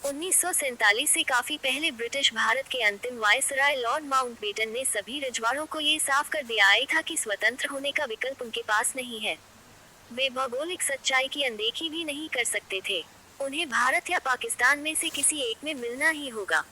1947 से काफी पहले ब्रिटिश भारत के अंतिम वायसराय लॉर्ड माउंटबेटन ने सभी रजवाड़ों को ये साफ कर दिया था कि स्वतंत्र होने का विकल्प उनके पास नहीं है। वे भौगोलिक सच्चाई की अनदेखी भी नहीं कर सकते थे। उन्हें भारत या पाकिस्तान में से किसी एक में मिलना ही होगा।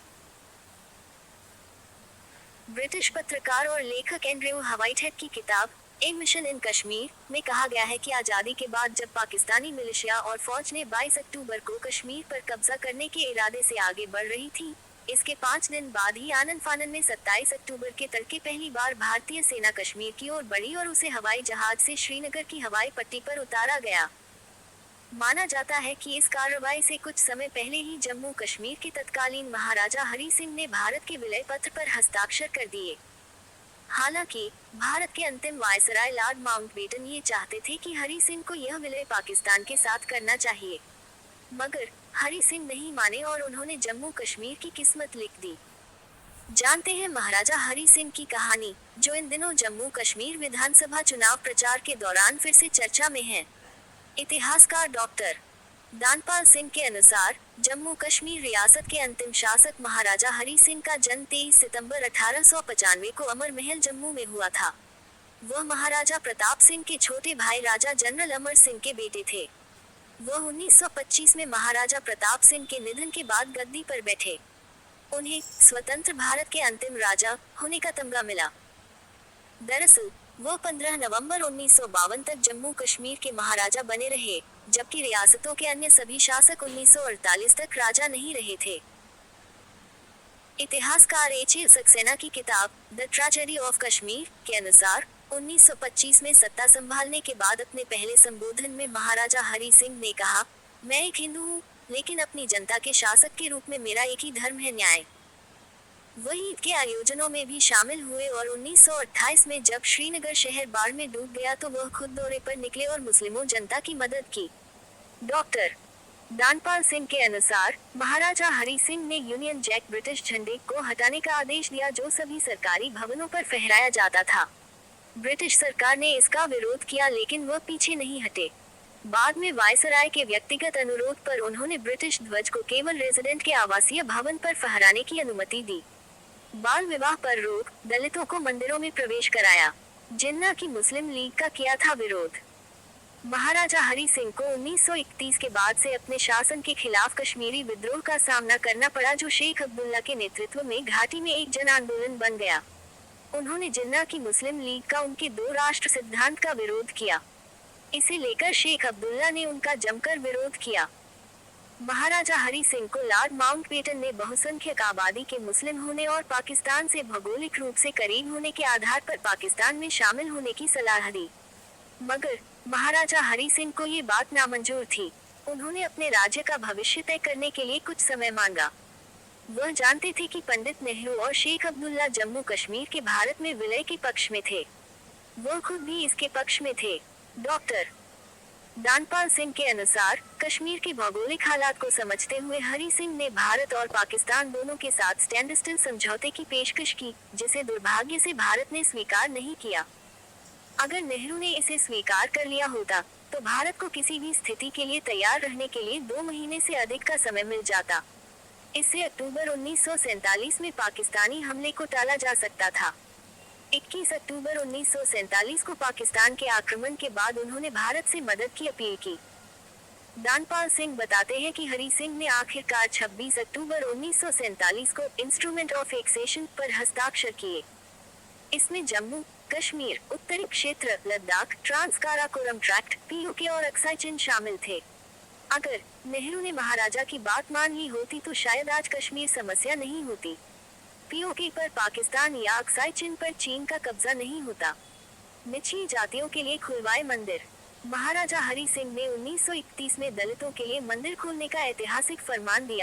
ब्रिटिश पत्रकार और लेखक एंड्रयू व्हाइटहेड की किताब ए मिशन इन कश्मीर में कहा गया है कि आजादी के बाद जब पाकिस्तानी मिलिशिया और फौज ने 22 अक्टूबर को कश्मीर पर कब्जा करने के इरादे से आगे बढ़ रही थी, इसके 5 दिन बाद ही आनन फानन में 27 अक्टूबर के तड़के पहली बार भारतीय सेना कश्मीर की ओर बढ़ी और उसे हवाई जहाज से श्रीनगर की हवाई पट्टी पर उतारा गया। माना जाता है कि इस कार्रवाई से कुछ समय पहले ही जम्मू कश्मीर के तत्कालीन महाराजा हरि सिंह ने भारत के विलय पत्र पर हस्ताक्षर कर दिए। हालांकि भारत के अंतिम वायसराय लॉर्ड माउंटबेटन ये चाहते थे कि हरि सिंह को यह विलय पाकिस्तान के साथ करना चाहिए, मगर हरि सिंह नहीं माने और उन्होंने जम्मू कश्मीर की किस्मत लिख दी। जानते हैं महाराजा हरि सिंह की कहानी, जो इन दिनों जम्मू कश्मीर विधानसभा चुनाव प्रचार के दौरान फिर से चर्चा में है। इतिहासकार डॉक्टर दानपाल सिंह के अनुसार जम्मू कश्मीर रियासत के अंतिम शासक महाराजा हरि सिंह का जन्म 23 सितंबर 1895 को अमर महल जम्मू में हुआ था। वह महाराजा प्रताप सिंह के छोटे भाई राजा जनरल अमर सिंह के बेटे थे। वह 1925 में महाराजा प्रताप सिंह के निधन के बाद गद्दी पर बैठे। उन्हें स्वतंत्र भारत के अंतिम राजा होने का तमगा मिला। दरअसल वो 15 नवंबर 1952 तक जम्मू कश्मीर के महाराजा बने रहे, जबकि रियासतों के अन्य सभी शासक 1948 तक राजा नहीं रहे थे। इतिहासकार एच.ए. सक्सेना की किताब द ट्रेजेडी ऑफ कश्मीर के अनुसार 1925 में सत्ता संभालने के बाद अपने पहले संबोधन में महाराजा हरि सिंह ने कहा, मैं एक हिंदू हूँ, लेकिन अपनी जनता के शासक के रूप में मेरा एक ही धर्म है, न्याय। वही ईद के आयोजनों में भी शामिल हुए और 1928 में जब श्रीनगर शहर बाढ़ में डूब गया तो वह खुद दौरे पर निकले और मुस्लिमों जनता की मदद की। डॉक्टर दानपाल सिंह के अनुसार महाराजा हरि सिंह ने यूनियन जैक ब्रिटिश झंडे को हटाने का आदेश दिया, जो सभी सरकारी भवनों पर फहराया जाता था। ब्रिटिश सरकार ने इसका विरोध किया, लेकिन वह पीछे नहीं हटे। बाद में वायसराय के व्यक्तिगत अनुरोध पर उन्होंने ब्रिटिश ध्वज को केवल रेजिडेंट के आवासीय भवन पर फहराने की अनुमति दी। बाल विवाह पर रोक, दलितों को मंदिरों में प्रवेश कराया। जिन्ना की मुस्लिम लीग का किया था विरोध। महाराजा हरि सिंह को 1931 के बाद से अपने शासन के खिलाफ कश्मीरी विद्रोह का सामना करना पड़ा, जो शेख अब्दुल्ला के नेतृत्व में घाटी में एक जन आंदोलन बन गया। उन्होंने जिन्ना की मुस्लिम लीग का उनके 2 राष्ट्र सिद्धांत का विरोध किया। इसे लेकर शेख अब्दुल्ला ने उनका जमकर विरोध किया। महाराजा हरि सिंह को लॉर्ड माउंटबेटन ने बहुसंख्यक आबादी के मुस्लिम होने और पाकिस्तान से भौगोलिक रूप से करीब होने के आधार पर पाकिस्तान में शामिल होने की सलाह दी, मगर महाराजा हरि सिंह को ये बात नामंजूर थी। उन्होंने अपने राज्य का भविष्य तय करने के लिए कुछ समय मांगा। वह जानते थे कि पंडित नेहरू और शेख अब्दुल्ला जम्मू कश्मीर के भारत में विलय के पक्ष में थे। वह खुद भी इसके पक्ष में थे। डॉक्टर दानपाल सिंह के अनुसार कश्मीर के भौगोलिक हालात को समझते हुए हरि सिंह ने भारत और पाकिस्तान दोनों के साथ स्टैंड स्टिल समझौते की पेशकश की, जिसे दुर्भाग्य से भारत ने स्वीकार नहीं किया। अगर नेहरू ने इसे स्वीकार कर लिया होता, तो भारत को किसी भी स्थिति के लिए तैयार रहने के लिए 2 महीने से अधिक का समय मिल जाता। इससे अक्टूबर 1947 में पाकिस्तानी हमले को टाला जा सकता था। 21 अक्टूबर 1947 को पाकिस्तान के आक्रमण के बाद उन्होंने भारत से मदद की अपील की। दानपाल सिंह बताते हैं कि हरि सिंह ने आखिरकार 26 अक्टूबर 1947 को इंस्ट्रूमेंट ऑफ एक्सेशन पर हस्ताक्षर किए। इसमें जम्मू कश्मीर, उत्तरी क्षेत्र, Ladakh, trans Karakoram tract, PoK और अक्साई चिन शामिल थे। अगर नेहरू ने महाराजा की बात मान ली होती तो शायद आज कश्मीर समस्या नहीं होती। पीओके पर पाकिस्तान या अक्साई चिन पर चीन का कब्जा नहीं होता। निचली जातियों के लिए खुलवाए मंदिर। महाराजा हरि सिंह ने 1931 में दलितों के लिए मंदिर खोलने का ऐतिहासिक फरमान दिया।